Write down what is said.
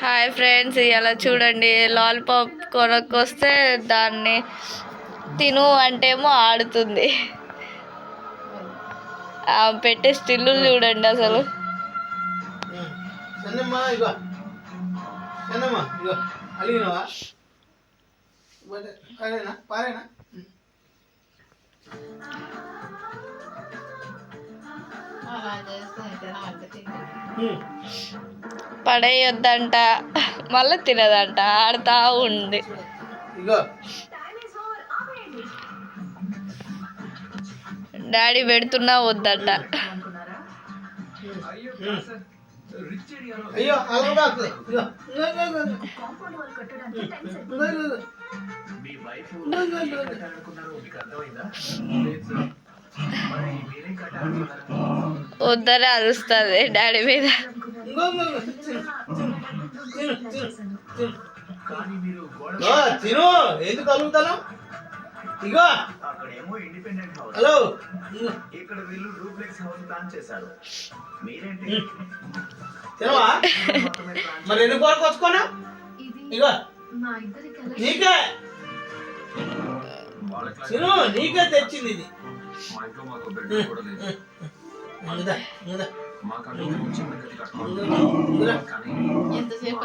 Hi friends, ఇలా చూడండి lollipop కొనుక్కొస్తే దాన్ని తిను అంటేమో ఆడుతుంది. పెట్టే స్టిల్లు చూడండి అసలు. పడేయొద్దంట, మళ్ళీ తినదంట, ఆడుతా ఉంది. డాడీ పెడుతున్నా వద్దంట. వద్దని అరుస్తుంది డాడీ మీద. తిను ఎందుకు కలుగుతాను. ఇగో హలో, ఇక్కడ వీళ్ళు డూప్లెక్స్ హౌస్ ప్లాన్ చేశారు. మీరేంటి తినవా? మరి ఎందుకు వరకు వచ్చుకోనా? ఇగో నీకే తిను, నీకే తెచ్చింది ఇది. ఎంతసేపు